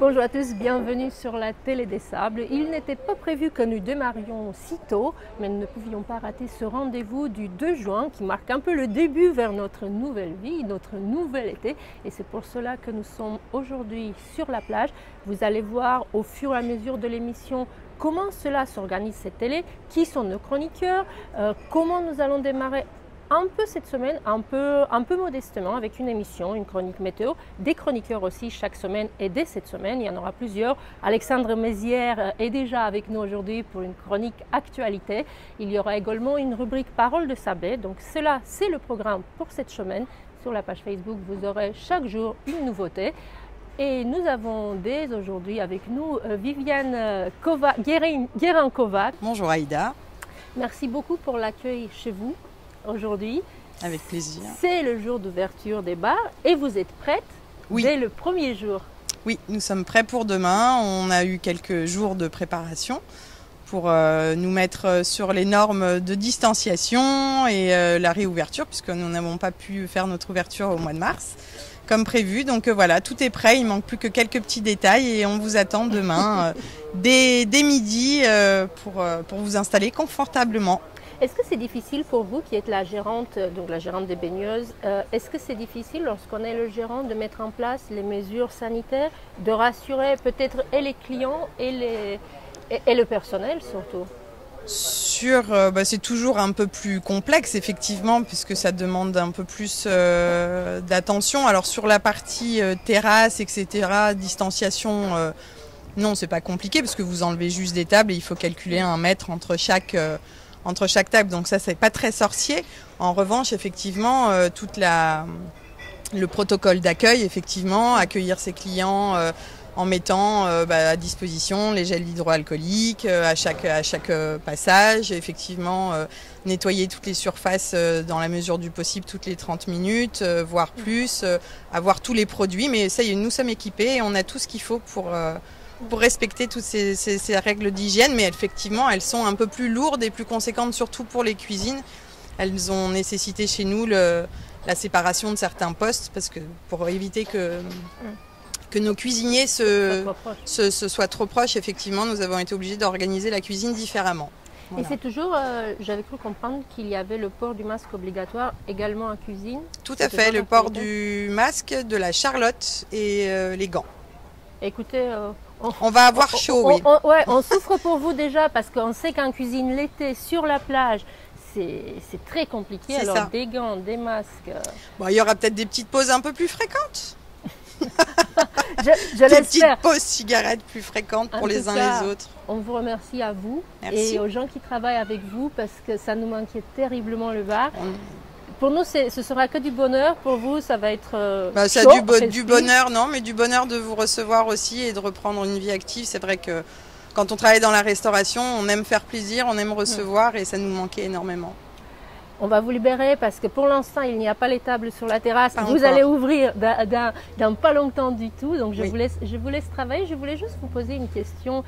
Bonjour à tous, bienvenue sur la Télé des Sables. Il n'était pas prévu que nous démarrions si tôt, mais nous ne pouvions pas rater ce rendez-vous du 2 juin qui marque un peu le début vers notre nouvelle vie, notre nouvel été. Et c'est pour cela que nous sommes aujourd'hui sur la plage. Vous allez voir au fur et à mesure de l'émission comment cela s'organise cette télé, qui sont nos chroniqueurs, comment nous allons démarrer un peu cette semaine, un peu modestement, avec une émission, une chronique météo, des chroniqueurs aussi chaque semaine et dès cette semaine, il y en aura plusieurs. Alexandre Mézières est déjà avec nous aujourd'hui pour une chronique actualité. Il y aura également une rubrique Parole de Sablé. Donc cela, c'est le programme pour cette semaine. Sur la page Facebook, vous aurez chaque jour une nouveauté. Et nous avons dès aujourd'hui avec nous Viviane Guérin-Kovac. Bonjour Aïda. Merci beaucoup pour l'accueil chez vous aujourd'hui. Avec plaisir. C'est le jour d'ouverture des bars et vous êtes prête dès le premier jour. Oui, nous sommes prêts pour demain. On a eu quelques jours de préparation pour nous mettre sur les normes de distanciation et la réouverture, puisque nous n'avons pas pu faire notre ouverture au mois de mars comme prévu. Donc voilà, tout est prêt, il ne manque plus que quelques petits détails et on vous attend demain dès midi pour vous installer confortablement. Est-ce que c'est difficile pour vous qui êtes la gérante, donc la gérante des baigneuses, est-ce que c'est difficile lorsqu'on est le gérant de mettre en place les mesures sanitaires, de rassurer peut-être et les clients et le personnel surtout? C'est toujours un peu plus complexe effectivement puisque ça demande un peu plus d'attention. Alors sur la partie terrasse, etc., distanciation, non, c'est pas compliqué parce que vous enlevez juste des tables et il faut calculer 1 mètre entre chaque table, donc ça c'est pas très sorcier. En revanche, effectivement, le protocole d'accueil, effectivement, accueillir ses clients en mettant à disposition les gels hydroalcooliques à chaque passage, effectivement nettoyer toutes les surfaces dans la mesure du possible toutes les 30 minutes, voire plus, avoir tous les produits, mais ça y est, nous sommes équipés et on a tout ce qu'il faut pour respecter toutes ces règles d'hygiène, mais effectivement elles sont un peu plus lourdes et plus conséquentes, surtout pour les cuisines. Elles ont nécessité chez nous la séparation de certains postes, parce que pour éviter que nos cuisiniers soient trop proches, effectivement, nous avons été obligés d'organiser la cuisine différemment. Voilà. Et c'est toujours, j'avais cru comprendre qu'il y avait le port du masque obligatoire également en cuisine. Tout à fait, le port du masque, de la charlotte et les gants. Écoutez, on va avoir chaud, oui. On souffre pour vous déjà parce qu'on sait qu'en cuisine l'été sur la plage, c'est très compliqué. Alors ça. Des gants, des masques. Bon, il y aura peut-être des petites pauses un peu plus fréquentes. je des l'espère. Petites pauses cigarettes plus fréquentes pour les uns les autres. On vous remercie à vous. Merci. Et aux gens qui travaillent avec vous parce que ça nous manquait terriblement le bar. Pour nous, ce sera que du bonheur. Pour vous, ça va être du bonheur, non, mais du bonheur de vous recevoir aussi et de reprendre une vie active. C'est vrai que quand on travaille dans la restauration, on aime faire plaisir, on aime recevoir et ça nous manquait énormément. On va vous libérer parce que pour l'instant, il n'y a pas les tables sur la terrasse. Vous allez ouvrir dans pas longtemps du tout. Donc, je vous laisse travailler. Je voulais juste vous poser une question.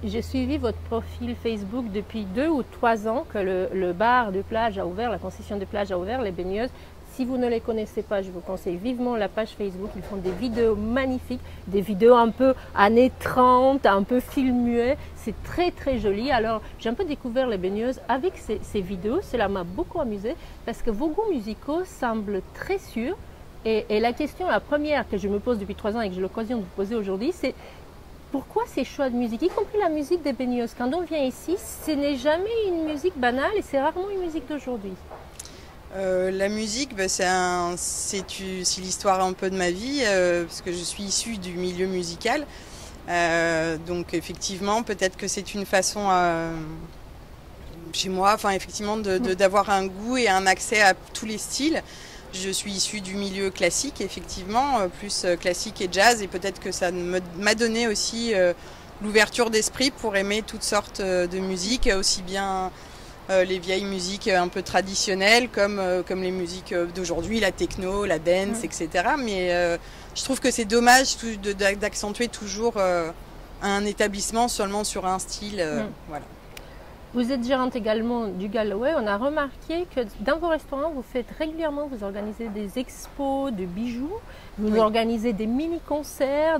J'ai suivi votre profil Facebook depuis 2 ou 3 ans que le bar de plage a ouvert, la concession de plage a ouvert, les baigneuses. Si vous ne les connaissez pas, je vous conseille vivement la page Facebook. Ils font des vidéos magnifiques, des vidéos un peu années 30, un peu film muet. C'est très très joli. Alors j'ai un peu découvert les baigneuses avec ces vidéos. Cela m'a beaucoup amusé parce que vos goûts musicaux semblent très sûrs. Et la question, la première que je me pose depuis 3 ans et que j'ai l'occasion de vous poser aujourd'hui, c'est pourquoi ces choix de musique, y compris la musique des baigneuses? Quand on vient ici, ce n'est jamais une musique banale et c'est rarement une musique d'aujourd'hui. La musique, c'est l'histoire un peu de ma vie, parce que je suis issue du milieu musical. Donc effectivement, peut-être que c'est une façon chez moi, effectivement, d'avoir un goût et un accès à tous les styles. Je suis issue du milieu classique, effectivement, plus classique et jazz, et peut-être que ça m'a donné aussi l'ouverture d'esprit pour aimer toutes sortes de musiques, aussi bien les vieilles musiques un peu traditionnelles comme les musiques d'aujourd'hui, la techno, la dance, etc. Mais je trouve que c'est dommage d'accentuer toujours un établissement seulement sur un style. Voilà. Vous êtes gérante également du Galloway. On a remarqué que dans vos restaurants, vous faites régulièrement, vous organisez des expos de bijoux, vous organisez des mini-concerts,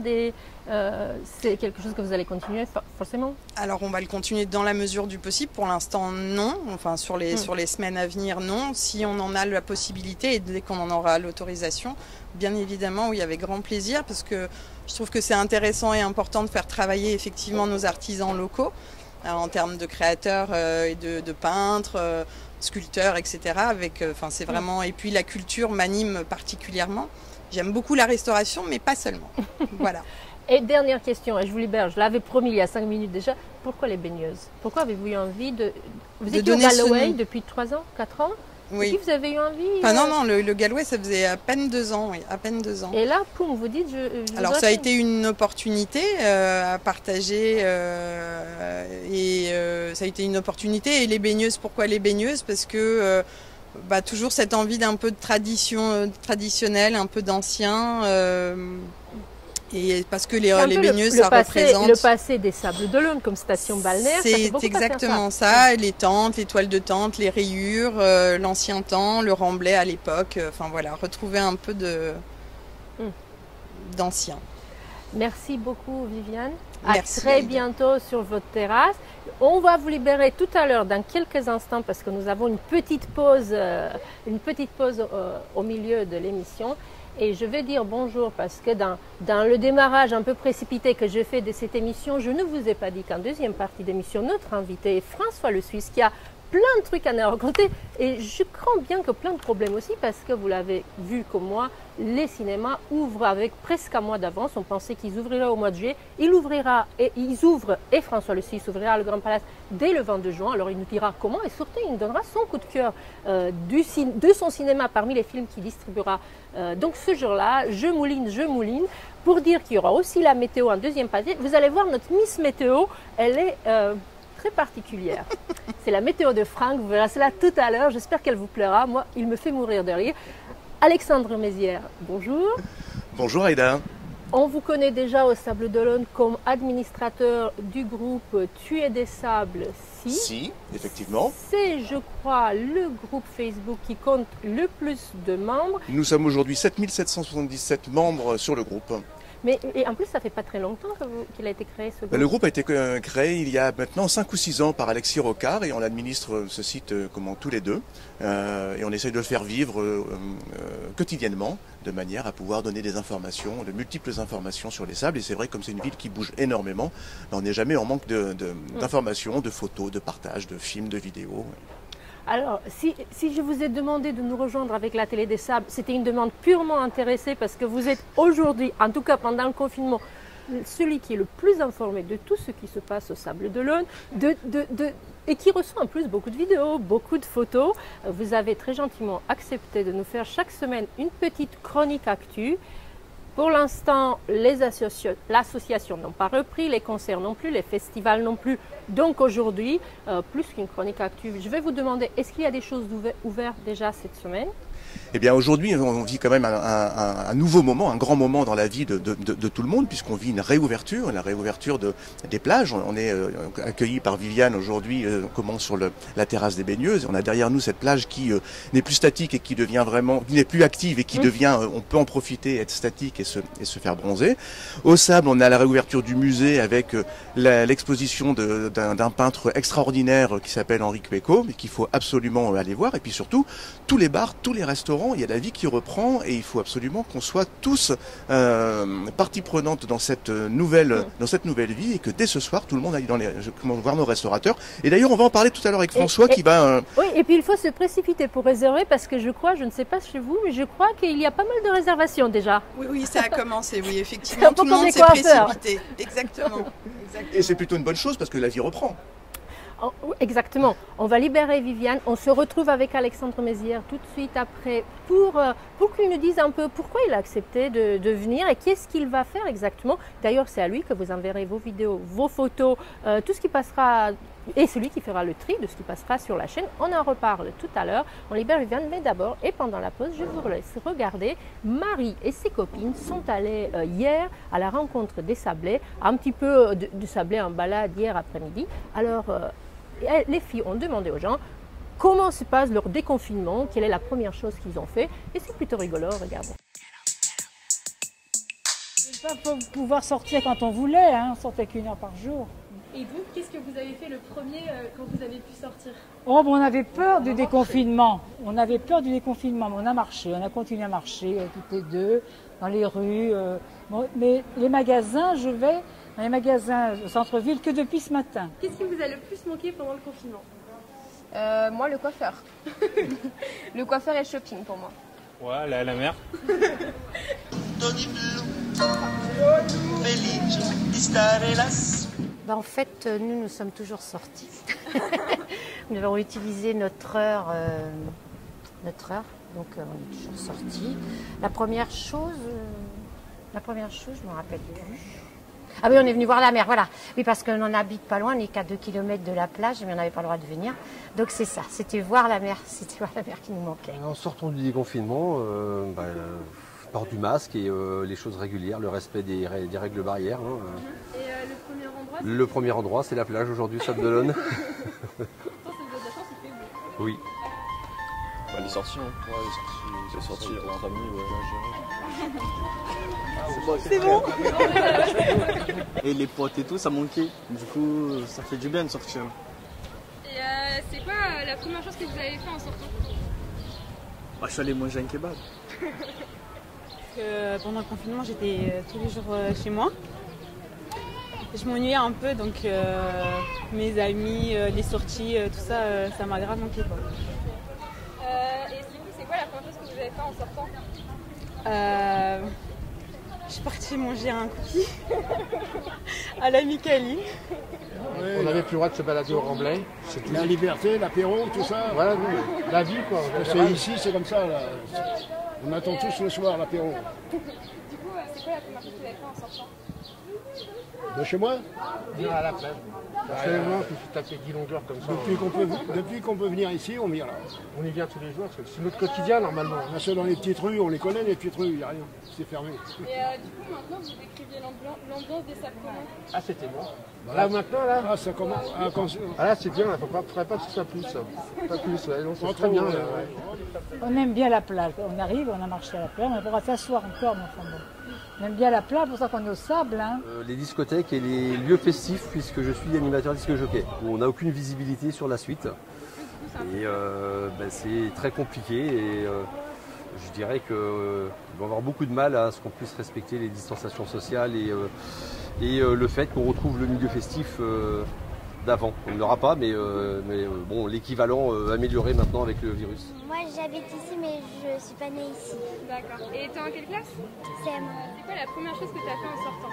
c'est quelque chose que vous allez continuer forcément? Alors on va le continuer dans la mesure du possible. Pour l'instant, non. Enfin, sur les semaines à venir, non. Si on en a la possibilité et dès qu'on en aura l'autorisation, bien évidemment, oui, avec grand plaisir, parce que je trouve que c'est intéressant et important de faire travailler effectivement nos artisans locaux. En termes de créateurs et de peintres, sculpteurs, etc. C'est vraiment... Et puis la culture m'anime particulièrement. J'aime beaucoup la restauration, mais pas seulement. Voilà. Et dernière question, et je vous libère, je l'avais promis il y a 5 minutes déjà, pourquoi les baigneuses? Pourquoi avez-vous eu envie de... Vous étiez au Galloway depuis 3 ans, 4 ans? Oui. Et puis vous avez eu envie Non, le Galloway, ça faisait à peine 2 ans, oui, à peine 2 ans. Et là, poum, vous dites... Alors ça a été une opportunité à partager ça a été une opportunité. Et les baigneuses, pourquoi les baigneuses? Parce que toujours cette envie d'un peu de tradition traditionnelle, un peu d'ancien. Et parce que les baigneuses, ça représente... Le passé des Sables d'Olonne comme station balnéaire, c'est exactement ça. Les tentes, les toiles de tente, les rayures, l'ancien temps, le remblai à l'époque. Enfin voilà, retrouver un peu d'ancien. Merci beaucoup Viviane. Merci, à très bientôt sur votre terrasse. On va vous libérer tout à l'heure dans quelques instants parce que nous avons une petite pause au milieu de l'émission. Et je vais dire bonjour parce que dans le démarrage un peu précipité que j'ai fait de cette émission, je ne vous ai pas dit qu'en deuxième partie d'émission, notre invité est François Le Suisse qui a plein de trucs à nous raconter et je crains bien que plein de problèmes aussi parce que vous l'avez vu comme moi, les cinémas ouvrent avec presque un mois d'avance. On pensait qu'ils ouvriraient au mois de juillet. Ils ouvrent et François Le Suisse ouvrira le Grand Palace dès le 22 juin. Alors il nous dira comment et surtout il nous donnera son coup de cœur de son cinéma parmi les films qu'il distribuera. Donc ce jour-là, je mouline pour dire qu'il y aura aussi la météo en deuxième partie. Vous allez voir notre Miss Météo, elle est très particulière. C'est la météo de Franck, vous verrez cela tout à l'heure. J'espère qu'elle vous plaira. Moi, il me fait mourir de rire. Alexandre Mézières, bonjour. Bonjour Aïda. On vous connaît déjà au Sables d'Olonne comme administrateur du groupe Tuer des Sables. Si, effectivement. C'est, je crois, le groupe Facebook qui compte le plus de membres. Nous sommes aujourd'hui 7777 membres sur le groupe. Et en plus, ça fait pas très longtemps qu'il a été créé ce groupe. Le groupe a été créé il y a maintenant 5 ou 6 ans par Alexis Rocard et on administre ce site tous les deux. Et on essaye de le faire vivre quotidiennement de manière à pouvoir donner des informations, de multiples informations sur les sables. Et c'est vrai, comme c'est une ville qui bouge énormément, on n'est jamais en manque d'informations, de photos, de partages, de films, de vidéos. Alors, si je vous ai demandé de nous rejoindre avec la Télé des Sables, c'était une demande purement intéressée parce que vous êtes aujourd'hui, en tout cas pendant le confinement, celui qui est le plus informé de tout ce qui se passe au Sables d'Olonne et qui reçoit en plus beaucoup de vidéos, beaucoup de photos. Vous avez très gentiment accepté de nous faire chaque semaine une petite chronique actu. Pour l'instant, l'association n'ont pas repris, les concerts non plus, les festivals non plus. Donc aujourd'hui, plus qu'une chronique actu, je vais vous demander, est-ce qu'il y a des choses ouvertes déjà cette semaine? Eh bien aujourd'hui, on vit quand même un nouveau moment, un grand moment dans la vie de tout le monde, puisqu'on vit une réouverture des plages. On est accueillis par Viviane aujourd'hui, comment sur la terrasse des baigneuses. On a derrière nous cette plage qui n'est plus statique et qui devient vraiment, qui n'est plus active et qui devient, on peut en profiter, être statique et se faire bronzer. Au Sable, on a la réouverture du musée avec l'exposition d'un peintre extraordinaire qui s'appelle Henri Queco et qu'il faut absolument aller voir. Et puis surtout, tous les bars, tous les restaurants, il y a la vie qui reprend et il faut absolument qu'on soit tous partie prenante dans cette nouvelle vie et que dès ce soir, tout le monde aille voir nos restaurateurs. Et d'ailleurs, on va en parler tout à l'heure avec François qui va... Oui, et puis il faut se précipiter pour réserver parce que je crois, je ne sais pas chez vous, mais je crois qu'il y a pas mal de réservations déjà. Oui, ça a commencé, oui, effectivement. Tout le monde s'est précipité. Exactement. Et c'est plutôt une bonne chose parce que la vie reprend. Exactement. On va libérer Viviane. On se retrouve avec Alexandre Mézières tout de suite après pour qu'il nous dise un peu pourquoi il a accepté de venir et qu'est-ce qu'il va faire exactement. D'ailleurs, c'est à lui que vous enverrez vos vidéos, vos photos, tout ce qui passera et celui qui fera le tri de ce qui passera sur la chaîne. On en reparle tout à l'heure. On libère Viviane, mais d'abord et pendant la pause, je vous laisse regarder. Marie et ses copines sont allées hier à la rencontre des Sablés, un petit peu de Sablés en balade hier après-midi. Alors, Et les filles ont demandé aux gens comment se passe leur déconfinement, quelle est la première chose qu'ils ont fait. Et c'est plutôt rigolo, regardez. Il faut pouvoir sortir quand on voulait, hein. On sortait qu'1 heure par jour. Et vous, qu'est-ce que vous avez fait le premier quand vous avez pu sortir? Oh, bon, on avait peur du déconfinement. On avait peur du déconfinement, mais on a marché, on a continué à marcher toutes les deux, dans les rues. Bon, mais les magasins, je vais dans les magasins au centre-ville que depuis ce matin. Qu'est-ce qui vous a le plus manqué pendant le confinement? Moi, le coiffeur. Le coiffeur et le shopping pour moi. Ouais, la mer. En fait, nous sommes toujours sortis. Nous avons utilisé notre heure, donc on est toujours sortis. La première chose, je ne me rappelle plus. Ah oui, on est venu voir la mer, voilà. Oui, parce qu'on n'en habite pas loin, on n'est qu'à 2 km de la plage, mais on n'avait pas le droit de venir. Donc c'est ça, c'était voir la mer, qui nous manquait. En sortant du déconfinement, port du masque et les choses régulières, le respect des règles barrières. Hein. Et le premier endroit Le premier endroit, c'est la plage aujourd'hui, Sable d'Olonne. Pourtant, ça vous a de la chance, il fait beau. Oui. Bah, les sorties, hein. Ouais, les sorties entre amis, ouais. C'est bon. Et les potes et tout, ça manquait. Du coup, ça fait du bien de sortir. Et c'est quoi la première chose que vous avez fait en sortant? Je suis allé manger un kebab. Pendant le confinement, j'étais tous les jours chez moi. Je m'ennuyais un peu, donc mes amis, les sorties, tout ça, ça m'a grave manqué. Quoi. Et du coup, c'est quoi la première chose que vous avez fait en sortant? Je suis partie manger un cookie à la Michaeline. Oui, on n'avait plus le droit de se balader au Remblai. La liberté, l'apéro, tout ça. Voilà, oui. La vie, quoi. C'est ici, c'est comme ça. Là. On attend tous le soir l'apéro. Du coup, c'est quoi la première chose que vous avez fait en sortant? De chez moi? Venir à la plage. Absolument, puis taper 10 longueurs comme ça. Depuis qu'on peut venir ici, on vient là. On y vient tous les jours, c'est notre quotidien normalement. On a ça dans les petites rues, on les connaît les petites rues, il n'y a rien, c'est fermé. Et du coup, maintenant, vous décriviez l'ambiance des sables comment? Ah, c'était bon. Là maintenant, là. Ah, ça commence. Ah, là, c'est bien, il ne faudrait pas que ce soit plus. Pas plus, ouais. C'est très bien. On aime bien la plage. On arrive, on a marché à la plage, on pourra s'asseoir encore, mais enfin bon. On aime bien la plage, pour ça qu'on est au sable. Hein. Les discothèques et les lieux festifs, puisque je suis animateur disque jockey. On n'a aucune visibilité sur la suite. Et c'est très compliqué. Et je dirais qu'il va y avoir beaucoup de mal à ce qu'on puisse respecter les distanciations sociales et le fait qu'on retrouve le milieu festif d'avant. On ne l'aura pas, mais bon, l'équivalent amélioré maintenant avec le virus. Moi, j'habite ici, mais je ne suis pas née ici. D'accord. Et tu es en quelle classe? CM. C'est quoi la première chose que tu as fait en sortant?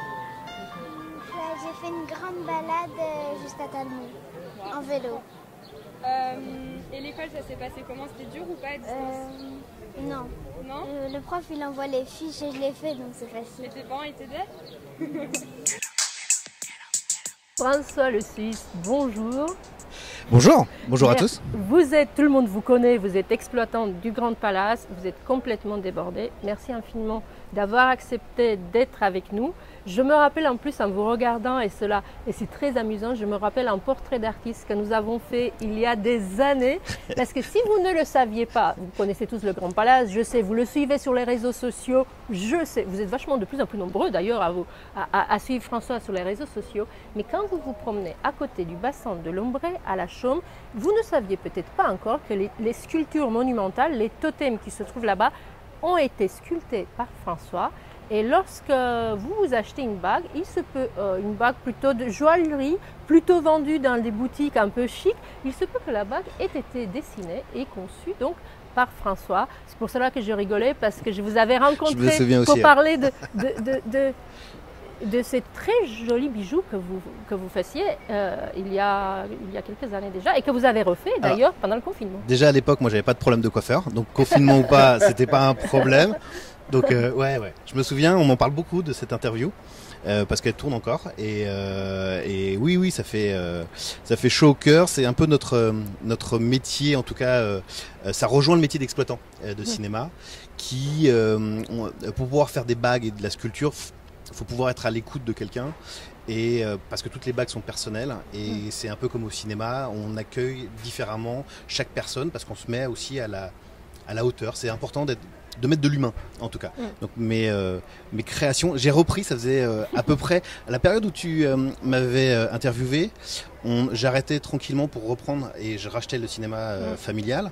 J'ai fait une grande balade juste à Talmont, en vélo. Et l'école, ça s'est passé comment? C'était dur ou pas à distance? Non. Non? Le prof, il envoie les fiches et je les fais, donc c'est facile. Et tes parents, ils t'aidaient? François le Suisse, bonjour. Bonjour, bonjour à tous. Tout le monde vous connaît, vous êtes exploitant du Grand Palace, vous êtes complètement débordé. Merci infiniment d'avoir accepté d'être avec nous. Je me rappelle en plus en vous regardant, et c'est très amusant, je me rappelle un portrait d'artiste que nous avons fait il y a des années. Parce que si vous ne le saviez pas, vous connaissez tous le Grand Palace, je sais, vous le suivez sur les réseaux sociaux, je sais, vous êtes vachement de plus en plus nombreux d'ailleurs à suivre François sur les réseaux sociaux. Mais quand vous vous promenez à côté du bassin de l'Ombré à la Chaume, vous ne saviez peut-être pas encore que les sculptures monumentales, les totems qui se trouvent là-bas, ont été sculptés par François. Et lorsque vous achetez une bague, il se peut, une bague plutôt de joaillerie, plutôt vendue dans des boutiques un peu chic, il se peut que la bague ait été dessinée et conçue donc par François. C'est pour cela que je rigolais, parce que je vous avais rencontré pour parler de ces très jolis bijoux que vous faisiez il y a quelques années déjà, et que vous avez refait d'ailleurs pendant le confinement. Déjà à l'époque, moi j'avais pas de problème de coiffeur, donc confinement ou pas, c'était pas un problème. Donc ouais, je me souviens, on m'en parle beaucoup de cette interview parce qu'elle tourne encore et oui, ça fait chaud au cœur. C'est un peu notre métier, en tout cas, ça rejoint le métier d'exploitant de cinéma, qui pour pouvoir faire des bagues et de la sculpture, faut pouvoir être à l'écoute de quelqu'un Et parce que toutes les blagues sont personnelles et c'est un peu comme au cinéma, on accueille différemment chaque personne parce qu'on se met aussi à la hauteur. C'est important de mettre de l'humain en tout cas. Donc mes créations, j'ai repris, ça faisait à peu près à la période où tu m'avais interviewé, j'arrêtais tranquillement pour reprendre et je rachetais le cinéma familial.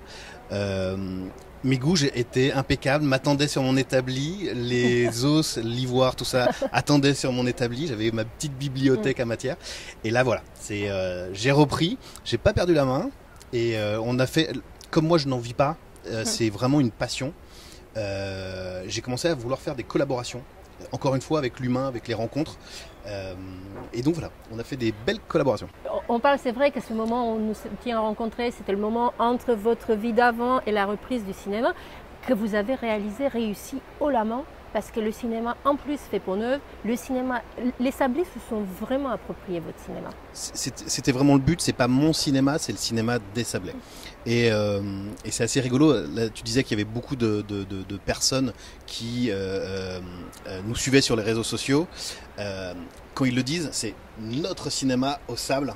Mes goûts étaient impeccables, m'attendaient sur mon établi, les os, l'ivoire, tout ça attendait sur mon établi. J'avais ma petite bibliothèque à matière. Et là, voilà, j'ai repris, j'ai pas perdu la main. Et on a fait, comme moi je n'en vis pas, c'est vraiment une passion. J'ai commencé à vouloir faire des collaborations, encore une fois avec l'humain, avec les rencontres. Et donc voilà, on a fait des belles collaborations. On parle, c'est vrai qu'à ce moment où nous étions rencontrés, c'était le moment entre votre vie d'avant et la reprise du cinéma, que vous avez réussi haut la main, parce que le cinéma en plus fait Pont-Neuf, le cinéma, les Sablés se sont vraiment appropriés votre cinéma. C'était vraiment le but, c'est pas mon cinéma, c'est le cinéma des Sablés. Et c'est assez rigolo, là, tu disais qu'il y avait beaucoup de personnes qui nous suivaient sur les réseaux sociaux. Quand ils le disent, c'est notre cinéma au Sable.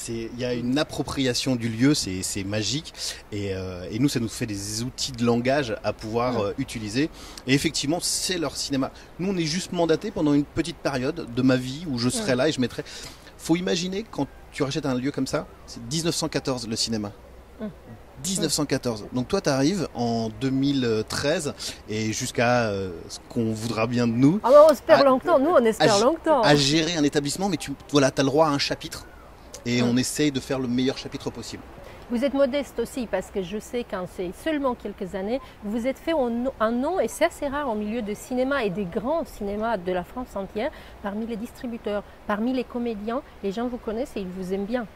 Il y a une appropriation du lieu, c'est magique et nous ça nous fait des outils de langage à pouvoir utiliser et effectivement c'est leur cinéma. Nous on est juste mandaté pendant une petite période de ma vie où je serai là et je mettrai. Faut imaginer quand tu rachètes un lieu comme ça, c'est 1914 le cinéma. 1914. Donc toi tu arrives en 2013 et jusqu'à ce qu'on voudra bien de nous. Ah bah on espère longtemps, nous on espère longtemps. À gérer un établissement, mais tu as le droit à un chapitre. Et on essaye de faire le meilleur chapitre possible. Vous êtes modeste aussi parce que je sais qu'en c'est seulement quelques années, vous vous êtes fait un nom et c'est assez rare au milieu de cinéma et des grands cinémas de la France entière, parmi les distributeurs, parmi les comédiens, les gens vous connaissent et ils vous aiment bien.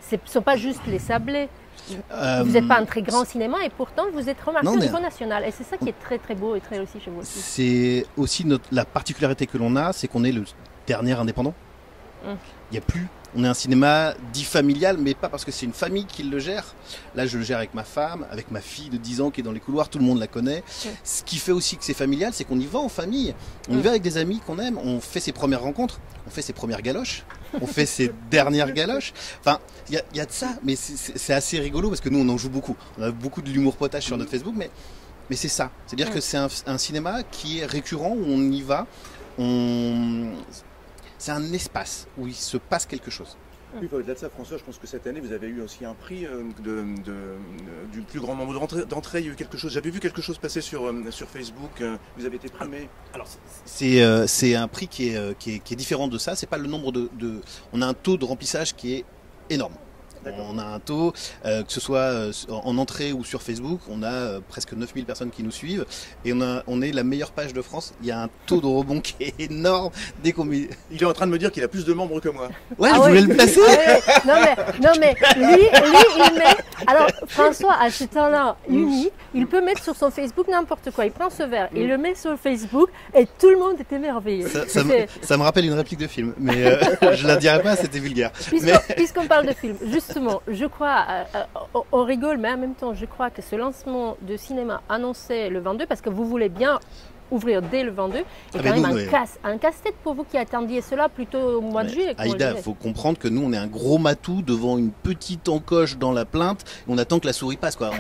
Ce ne sont pas juste les Sablés. Vous n'êtes pas un très grand cinéma et pourtant vous êtes remarqué au niveau national. Et c'est ça qui est très très beau et très réussi chez vous aussi. C'est aussi la particularité que l'on a, c'est qu'on est le dernier indépendant. Il n'y a plus. On est un cinéma dit familial, mais pas parce que c'est une famille qui le gère. Là, je le gère avec ma femme, avec ma fille de 10 ans qui est dans les couloirs, tout le monde la connaît. Ce qui fait aussi que c'est familial, c'est qu'on y va en famille. On y va avec des amis qu'on aime, on fait ses premières rencontres, on fait ses premières galoches, on fait ses dernières galoches. Enfin, il y a de ça, mais c'est assez rigolo parce que nous, on en joue beaucoup. On a beaucoup de l'humour potage sur notre Facebook, mais c'est ça. C'est-à-dire que c'est un cinéma qui est récurrent, où on y va, c'est un espace où il se passe quelque chose. Oui, au-delà de ça, François, je pense que cette année, vous avez eu aussi un prix du plus grand nombre d'entrées. Il y a eu quelque chose. J'avais vu quelque chose passer sur Facebook. Vous avez été primé. Alors, c'est un prix qui est différent de ça. C'est pas le nombre on a un taux de remplissage qui est énorme. On a un taux, que ce soit en entrée ou sur Facebook, on a presque 9000 personnes qui nous suivent et on est la meilleure page de France. Il y a un taux de rebond qui est énorme dès qu'on met... Il est en train de me dire qu'il a plus de membres que moi. Ouais, je voulais le placer. Non mais lui il met... Alors François, à ce temps-là unique, il peut mettre sur son Facebook n'importe quoi. Il prend ce verre, il le met sur Facebook et tout le monde est émerveillé. Ça me rappelle une réplique de film, mais je la dirai pas, c'était vulgaire. Puisqu'on parle de film, justement, je crois, on rigole, mais en même temps, je crois que ce lancement de cinéma annoncé le 22, parce que vous voulez bien ouvrir dès le 22, est quand même un casse-tête pour vous qui attendiez cela plutôt au mois de juillet. Aïda, il faut comprendre que nous, on est un gros matou devant une petite encoche dans la plainte, et on attend que la souris passe, quoi.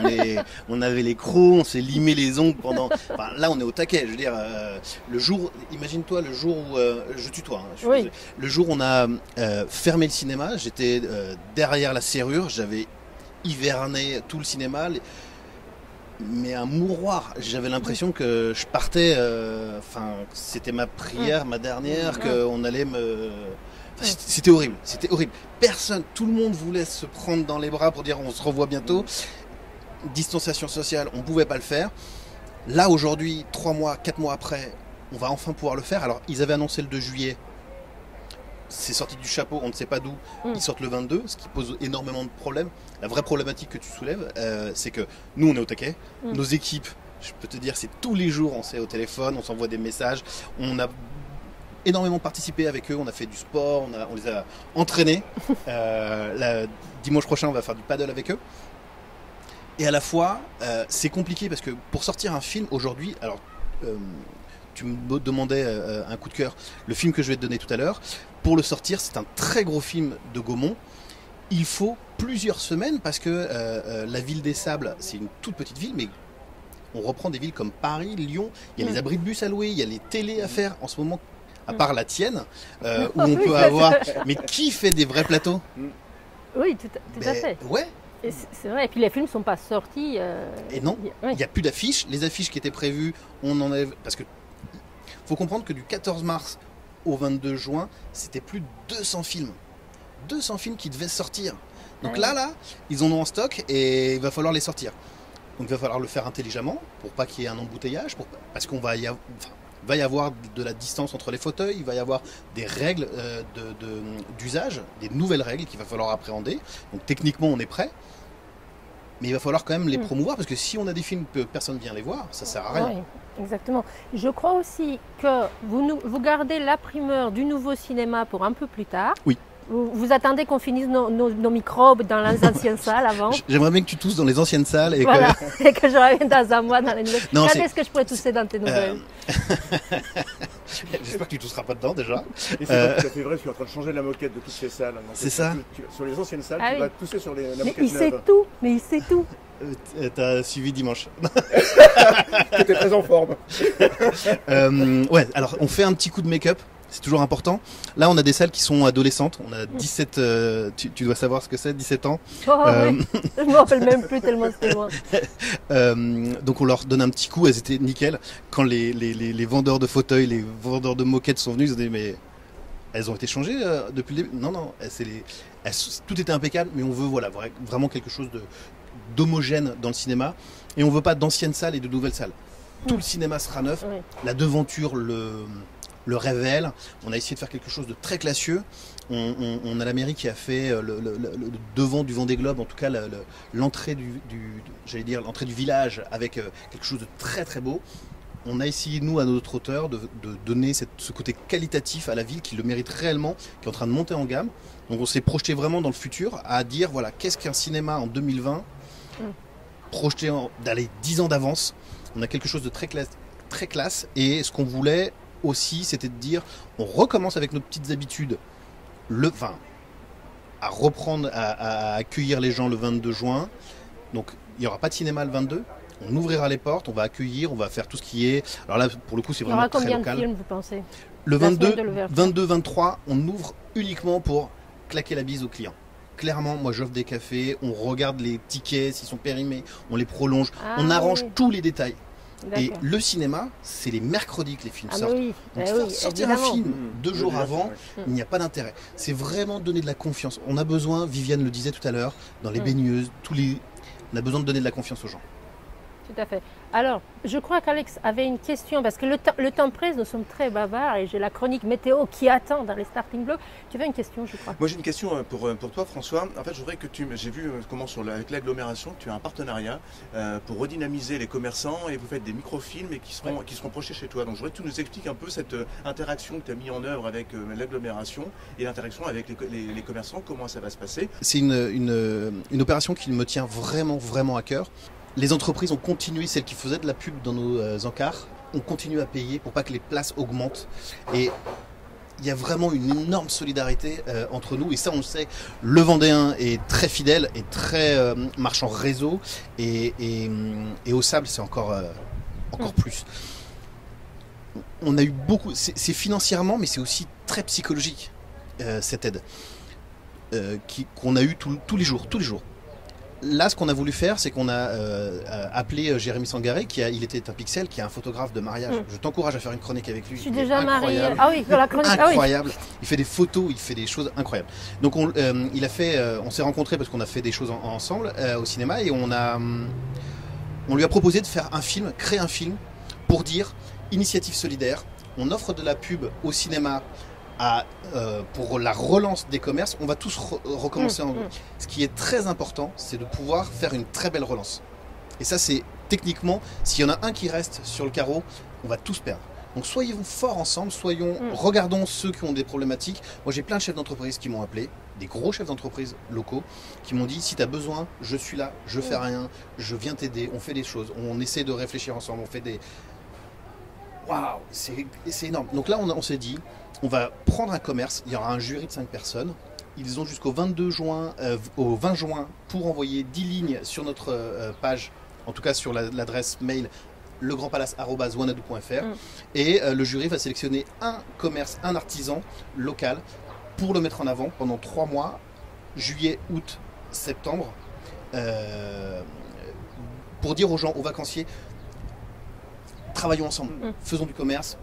On avait les crocs, on s'est limé les ongles pendant... Enfin, là, on est au taquet, je veux dire, le jour, imagine-toi le jour où... je tutoie, hein, le jour où on a fermé le cinéma, j'étais derrière la serrure, j'avais hiverné tout le cinéma, mais un mouroir. J'avais l'impression que je partais, c'était ma prière, ma dernière, qu'on allait me... C'était horrible, c'était horrible. Personne, tout le monde voulait se prendre dans les bras pour dire on se revoit bientôt. Distanciation sociale, on pouvait pas le faire. Là, aujourd'hui, 3 mois, 4 mois après, on va enfin pouvoir le faire. Alors, ils avaient annoncé le 2 juillet. C'est sorti du chapeau, on ne sait pas d'où. Ils sortent le 22, ce qui pose énormément de problèmes. La vraie problématique que tu soulèves, c'est que nous, on est au taquet. Nos équipes, je peux te dire, c'est tous les jours, on s'est au téléphone, on s'envoie des messages. On a énormément participé avec eux, on a fait du sport, on les a entraînés. Dimanche prochain, on va faire du paddle avec eux. Et à la fois, c'est compliqué parce que pour sortir un film aujourd'hui, alors... tu me demandais un coup de cœur, le film que je vais te donner tout à l'heure, pour le sortir, c'est un très gros film de Gaumont. Il faut plusieurs semaines parce que la ville des Sables, c'est une toute petite ville, mais on reprend des villes comme Paris, Lyon, il y a les abris de bus à louer, il y a les télés à faire en ce moment, à part la tienne, où on peut avoir... Mais qui fait des vrais plateaux? Oui, tout à fait. Ouais. C'est vrai, et puis les films ne sont pas sortis. Et non, il n'y a plus d'affiches. Les affiches qui étaient prévues, on enlève. Parce que faut comprendre que du 14 mars au 22 juin, c'était plus de 200 films. 200 films qui devaient sortir. Donc là, ils en ont en stock et il va falloir les sortir. Donc il va falloir le faire intelligemment pour pas qu'il y ait un embouteillage, parce qu'on va y avoir de la distance entre les fauteuils, il va y avoir des règles d'usage, des nouvelles règles qu'il va falloir appréhender. Donc techniquement, on est prêt. Mais il va falloir quand même les promouvoir, parce que si on a des films que personne ne vient les voir, ça ne sert à rien. Oui, exactement. Je crois aussi que vous gardez la primeur du nouveau cinéma pour un peu plus tard. Oui. Vous attendez qu'on finisse nos microbes dans les anciennes salles avant. J'aimerais bien que tu tousses dans les anciennes salles et voilà, que... et que je revienne dans un mois dans les nouvelles. Quand est-ce que je pourrais tousser dans tes nouvelles? J'espère que tu tousseras pas dedans déjà. Et c'est pas tout à fait vrai, je suis en train de changer la moquette de toutes ces salles. C'est ça. Sur les anciennes salles, tu vas tousser sur la moquette il sait tout, mais il sait tout. T'as suivi dimanche. T'étais très en forme. Ouais, alors on fait un petit coup de make-up. C'est toujours important. Là, on a des salles qui sont adolescentes. On a 17... tu dois savoir ce que c'est, 17 ans. Oui. Je ne me rappelle même plus tellement c'était loin. Donc on leur donne un petit coup. Elles étaient nickel. Quand les vendeurs de fauteuils, les vendeurs de moquettes sont venus, ils ont dit mais elles ont été changées depuis le début. Non, tout était impeccable. Mais on veut vraiment quelque chose d'homogène dans le cinéma. Et on veut pas d'anciennes salles et de nouvelles salles. Tout le cinéma sera neuf. Oui. La devanture le révèle. On a essayé de faire quelque chose de très classieux. On a la mairie qui a fait le devant du Vendée Globe, en tout cas l'entrée l'entrée du village avec quelque chose de très très beau. On a essayé, nous, à notre hauteur, de donner ce côté qualitatif à la ville qui le mérite réellement, qui est en train de monter en gamme. Donc on s'est projeté vraiment dans le futur à dire, voilà, qu'est-ce qu'un cinéma en 2020, projeté d'aller 10 ans d'avance. On a quelque chose de très classe, et ce qu'on voulait aussi, c'était de dire, on recommence avec nos petites habitudes, à reprendre, à accueillir les gens le 22 juin. Donc, il n'y aura pas de cinéma le 22. On ouvrira les portes, on va accueillir, on va faire tout ce qui est... Alors là, pour le coup, c'est vraiment très local. Il y aura combien de films, vous pensez? Le 22-23, on ouvre uniquement pour claquer la bise aux clients. Clairement, moi, j'offre des cafés, on regarde les tickets, s'ils sont périmés, on les prolonge, on arrange tous les détails. Et le cinéma, c'est les mercredis que les films sortent. Donc sortir un film 2 jours avant, il n'y a pas d'intérêt. C'est vraiment donner de la confiance. On a besoin, Viviane le disait tout à l'heure, dans les baigneuses, on a besoin de donner de la confiance aux gens. Tout à fait. Alors, je crois qu'Alex avait une question, parce que le temps presse, nous sommes très bavards, et j'ai la chronique météo qui attend dans les starting blocks. Tu avais une question, je crois. Moi, j'ai une question pour toi, François. En fait, je voudrais que j'ai vu comment avec l'agglomération, tu as un partenariat pour redynamiser les commerçants, et vous faites des microfilms et qui seront projetés chez toi. Donc, je voudrais que tu nous expliques un peu cette interaction que tu as mis en œuvre avec l'agglomération et l'interaction avec les commerçants, comment ça va se passer. C'est une opération qui me tient vraiment, vraiment à cœur. Les entreprises ont continué, celles qui faisaient de la pub dans nos encarts, ont continué à payer pour pas que les places augmentent. Et il y a vraiment une énorme solidarité entre nous. Et ça, on le sait, le Vendéen est très fidèle et très marchand réseau. Et au Sable, c'est encore plus. On a eu beaucoup... C'est financièrement, mais c'est aussi très psychologique, cette aide. Qu'on a eu tous les jours. Là, ce qu'on a voulu faire, c'est qu'on a appelé Jérémy Sangaré, il était un pixel, qui est un photographe de mariage. Je t'encourage à faire une chronique avec lui. Je suis déjà mariée. Ah oui, pour la chronique. Incroyable. Il fait des photos, il fait des choses incroyables. Donc on s'est rencontrés parce qu'on a fait des choses ensemble au cinéma, et on lui a proposé de faire créer un film pour dire initiative solidaire. On offre de la pub au cinéma. Pour la relance des commerces, on va tous recommencer en gros. Ce qui est très important, c'est de pouvoir faire une très belle relance. Et ça, c'est techniquement, s'il y en a un qui reste sur le carreau, on va tous perdre. Donc soyons forts ensemble, regardons ceux qui ont des problématiques. Moi, j'ai plein de chefs d'entreprise qui m'ont appelé, des gros chefs d'entreprise locaux, qui m'ont dit, si tu as besoin, je suis là, je fais rien, je viens t'aider, on fait des choses, on essaie de réfléchir ensemble, on fait des... waouh, c'est énorme. Donc là, on s'est dit, on va prendre un commerce, il y aura un jury de 5 personnes. Ils ont jusqu'au 22 juin, au 20 juin pour envoyer 10 lignes sur notre page, en tout cas sur l'adresse mail legrandpalace@wanadoo.fr. Et le jury va sélectionner un commerce, un artisan local pour le mettre en avant pendant 3 mois, juillet, août, septembre, pour dire aux gens, aux vacanciers, travaillons ensemble, faisons du commerce,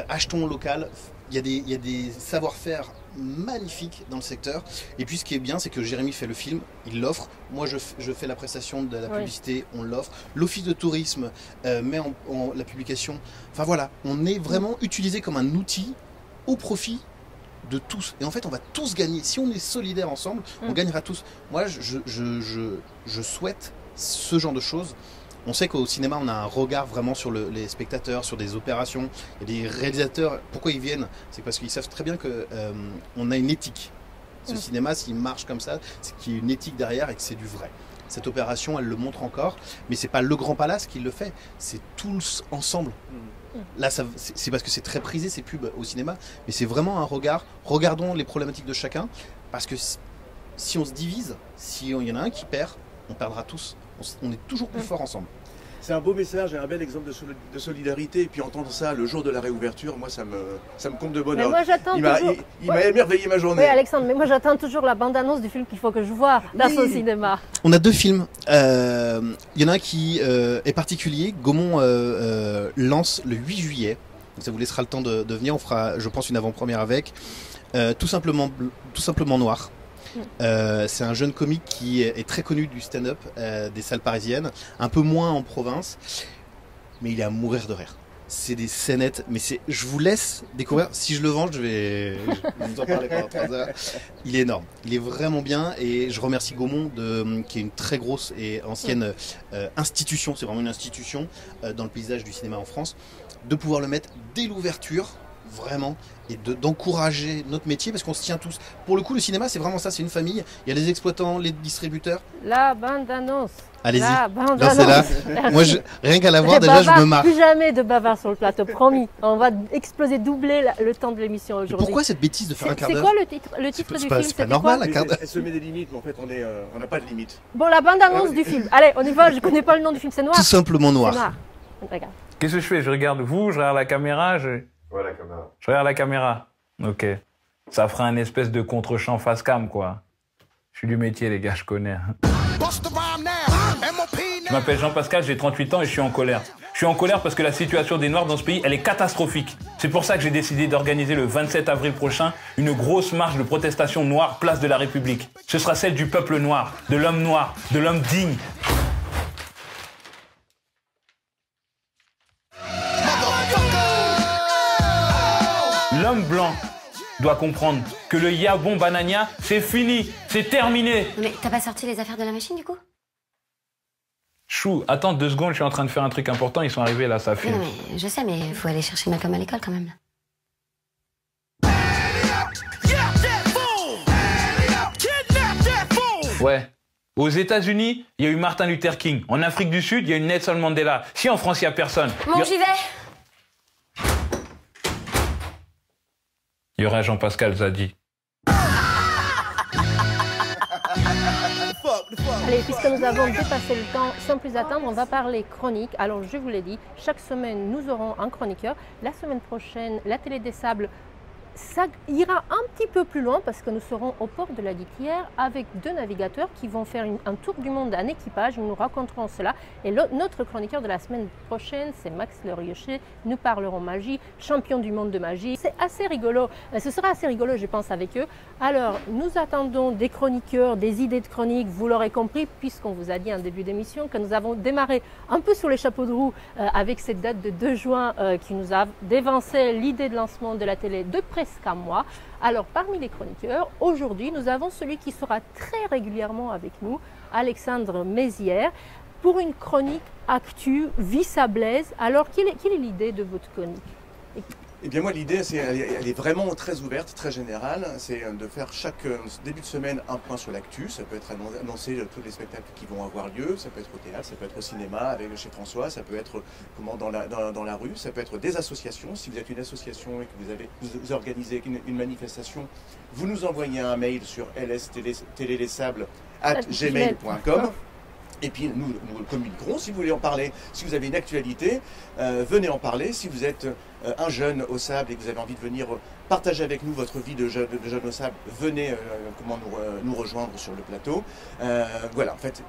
achetons local. Il y a des savoir-faire magnifiques dans le secteur. Et puis ce qui est bien, c'est que Jérémy fait le film, il l'offre. Moi, je fais la prestation de la publicité, on l'offre. L'office de tourisme met en la publication. Enfin voilà, on est vraiment utilisé comme un outil au profit de tous. Et en fait, on va tous gagner. Si on est solidaires ensemble, on gagnera tous. Moi, je souhaite ce genre de choses. On sait qu'au cinéma, on a un regard vraiment sur les spectateurs, sur des opérations. Il y a des réalisateurs, pourquoi ils viennent? C'est parce qu'ils savent très bien qu'on a une éthique. Ce cinéma, s'il marche comme ça, c'est qu'il y a une éthique derrière et que c'est du vrai. Cette opération, elle le montre encore, mais c'est pas le Grand Palace qui le fait, c'est tous ensemble. Là, c'est parce que c'est très prisé, ces pubs au cinéma, mais c'est vraiment un regard. Regardons les problématiques de chacun, parce que si on se divise, s'il y en a un qui perd, on perdra tous. On est toujours plus fort ensemble. C'est un beau message et un bel exemple de solidarité. Et puis entendre ça le jour de la réouverture, moi ça me comble de bonheur. Mais moi j'attends toujours... Il m'a émerveillé ma journée. Oui Alexandre, mais moi j'attends toujours la bande-annonce du film qu'il faut que je vois dans son cinéma. On a 2 films. Il y en a un qui est particulier. Gaumont lance le 8 juillet. Donc ça vous laissera le temps de venir. On fera, je pense, une avant-première avec. Tout simplement Noir. C'est un jeune comique qui est très connu du stand-up des salles parisiennes, un peu moins en province, mais il est à mourir de rire. C'est des scénettes, mais je vous laisse découvrir. Si je le vends, je vais vous en parler pendant 3 heures. Il est énorme, il est vraiment bien et je remercie Gaumont qui est une très grosse et ancienne institution, c'est vraiment une institution dans le paysage du cinéma en France, de pouvoir le mettre dès l'ouverture. Vraiment, et d'encourager notre métier parce qu'on se tient tous. Pour le coup, le cinéma, c'est vraiment ça, c'est une famille. Il y a les exploitants, les distributeurs. La bande-annonce. Allez-y. C'est là. Moi, rien qu'à la voir, déjà, je me marre. Plus jamais de bavard sur le plateau, promis. On va exploser, doubler le temps de l'émission aujourd'hui. Pourquoi cette bêtise de faire un quart d'heure? C'est quoi le titre du film? C'est pas normal, un quart d'heure. Elle se met des limites, mais en fait, on n'a pas de limites. Bon, la bande-annonce du film. Allez, on y va. Je connais pas le nom du film. C'est noir. Tout simplement Noir. C'est noir. Regarde. Qu'est-ce que je fais? Je regarde vous, je regarde la caméra, Ouais, la caméra. Je regarde la caméra. Ok. Ça fera un espèce de contre-champ face cam, quoi. Je suis du métier, les gars, je connais. Je m'appelle Jean-Pascal, j'ai 38 ans et je suis en colère. Je suis en colère parce que la situation des Noirs dans ce pays, elle est catastrophique. C'est pour ça que j'ai décidé d'organiser le 27 avril prochain une grosse marche de protestation noire, place de la République. Ce sera celle du peuple noir, de l'homme digne. L'homme blanc doit comprendre que le Yabon Banania, c'est fini, c'est terminé. Mais t'as pas sorti les affaires de la machine du coup? Chou, attends 2 secondes, je suis en train de faire un truc important, ils sont arrivés là, ça filme. Non mais je sais, mais faut aller chercher Malcolm à l'école quand même. Ouais. Aux États-Unis, il y a eu Martin Luther King. En Afrique du Sud, il y a eu Nelson Mandela. Si en France, il n'y a personne. Bon, j'y vais. Il y aura Jean-Pascal Zadi. Allez, puisque nous avons dépassé le temps, sans plus attendre, on va parler chronique. Alors, je vous l'ai dit, chaque semaine, nous aurons un chroniqueur. La semaine prochaine, la Télé des Sables, ça ira un petit peu plus loin parce que nous serons au port de la Litière avec 2 navigateurs qui vont faire un tour du monde en équipage. Ils nous raconteront cela. Et notre chroniqueur de la semaine prochaine, c'est Max Leriochet. Nous parlerons magie, champion du monde de magie. C'est assez rigolo. Ce sera assez rigolo, je pense, avec eux. Alors, nous attendons des chroniqueurs, des idées de chroniques. Vous l'aurez compris, puisqu'on vous a dit en début d'émission que nous avons démarré un peu sur les chapeaux de roue avec cette date de 2 juin qui nous a dévancé l'idée de lancement de la télé de presque un mois. Alors, parmi les chroniqueurs, aujourd'hui, nous avons celui qui sera très régulièrement avec nous, Alexandre Mézières, pour une chronique actu, vie sablaise. Alors, quelle est l'idée de votre chronique? Eh bien moi l'idée elle est vraiment très ouverte, très générale, c'est de faire chaque début de semaine un point sur l'actu, ça peut être annoncer tous les spectacles qui vont avoir lieu, ça peut être au théâtre, ça peut être au cinéma chez François, ça peut être dans la rue, ça peut être des associations, si vous êtes une association et que vous organisez une manifestation, vous nous envoyez un mail sur lstélélesables@gmail.com. Et puis nous le communiquerons. Si vous voulez en parler, si vous avez une actualité, venez en parler. Si vous êtes un jeune au sable et que vous avez envie de venir partager avec nous votre vie de jeune au sable, venez nous rejoindre sur le plateau. Voilà, en fait,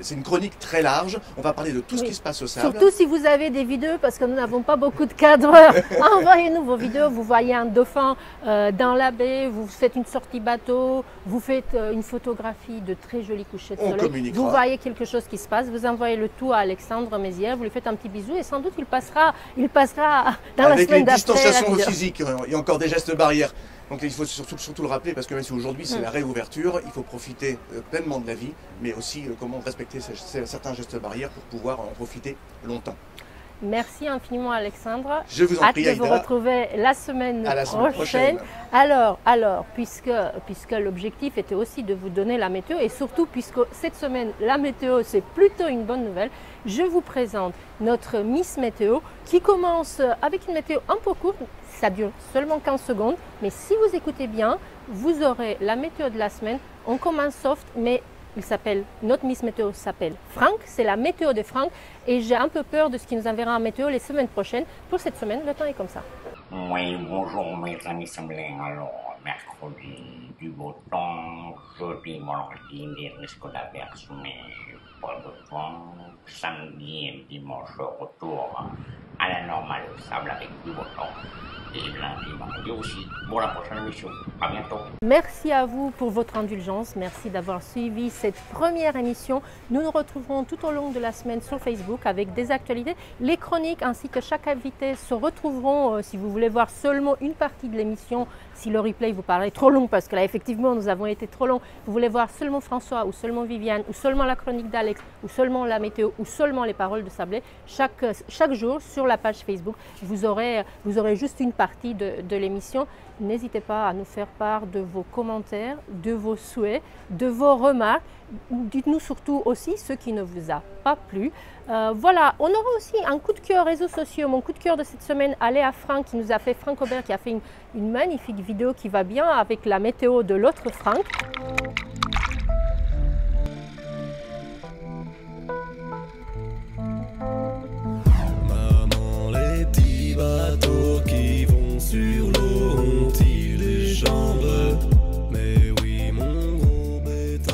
c'est une chronique très large. On va parler de tout ce qui se passe au sable. Surtout si vous avez des vidéos, parce que nous n'avons pas beaucoup de cadreurs. Envoyez-nous vos vidéos. Vous voyez un dauphin dans la baie, vous faites une sortie bateau, vous faites une photographie de très jolis couchers de soleil. Vous voyez quelque chose qui se passe, vous envoyez le tout à Alexandre Mézières, vous lui faites un petit bisou et sans doute il passera dans la semaine d'après. Avec les distanciations physiques, il y a encore des gestes barrières. Donc il faut surtout le rappeler parce que même si aujourd'hui c'est la réouverture, il faut profiter pleinement de la vie, mais aussi comment respecter certains gestes barrières pour pouvoir en profiter longtemps. Merci infiniment Alexandre. Je vous en prie, Hâte de vous retrouver la semaine prochaine. Alors, puisque l'objectif était aussi de vous donner la météo et surtout puisque cette semaine la météo c'est plutôt une bonne nouvelle, je vous présente notre Miss Météo qui commence avec une météo un peu courte, ça dure seulement 15 secondes, mais si vous écoutez bien, vous aurez la météo de la semaine. On commence soft, mais notre Miss Météo s'appelle Franck, c'est la météo de Franck et j'ai un peu peur de ce qui nous enverra en météo les semaines prochaines. Pour cette semaine, le temps est comme ça. Oui, bonjour mes amis semblants. Alors, mercredi, du beau temps, jeudi, vendredi, des risques d'averses, mais pas de vent. Samedi et dimanche, retour à la normale au sable avec du beau temps. Et lundi, mardi aussi. Pour la prochaine émission. À bientôt. Merci à vous pour votre indulgence. Merci d'avoir suivi cette première émission. Nous nous retrouverons tout au long de la semaine sur Facebook avec des actualités. Les chroniques ainsi que chaque invité se retrouveront si vous voulez voir seulement une partie de l'émission. Si le replay vous paraît trop long, parce que là effectivement nous avons été trop longs, vous voulez voir seulement François ou seulement Viviane ou seulement la chronique d'Alex ou seulement la météo ou seulement les paroles de Sablé, chaque jour sur la page Facebook, vous aurez juste une partie de l'émission. N'hésitez pas à nous faire part de vos commentaires, de vos souhaits, de vos remarques. Dites-nous surtout aussi ce qui ne vous a pas plu. Voilà, on aura aussi un coup de cœur réseaux sociaux. Mon coup de cœur de cette semaine allait à Franck Franck Aubert qui a fait une magnifique vidéo qui va bien avec la météo de l'autre Franck. Maman, les petits bateaux qui vont sur l'eau ont-ils des chambres? Mais oui, mon gros bêta.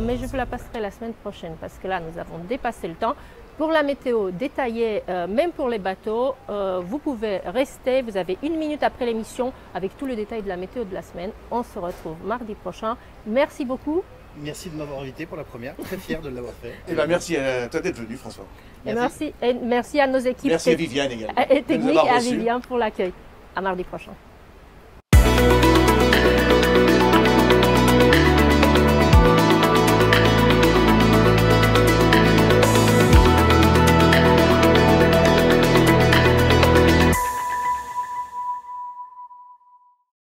Mais je vous la passerai la semaine prochaine parce que là, nous avons dépassé le temps. Pour la météo détaillée, même pour les bateaux, vous pouvez rester. Vous avez 1 minute après l'émission avec tout le détail de la météo de la semaine. On se retrouve mardi prochain. Merci beaucoup. Merci de m'avoir invité pour la première. Très fier de l'avoir fait. Et ben merci à toi d'être venu, François. Merci à nos équipes. Merci à Viviane également. Et technique et à Viviane pour l'accueil. À mardi prochain.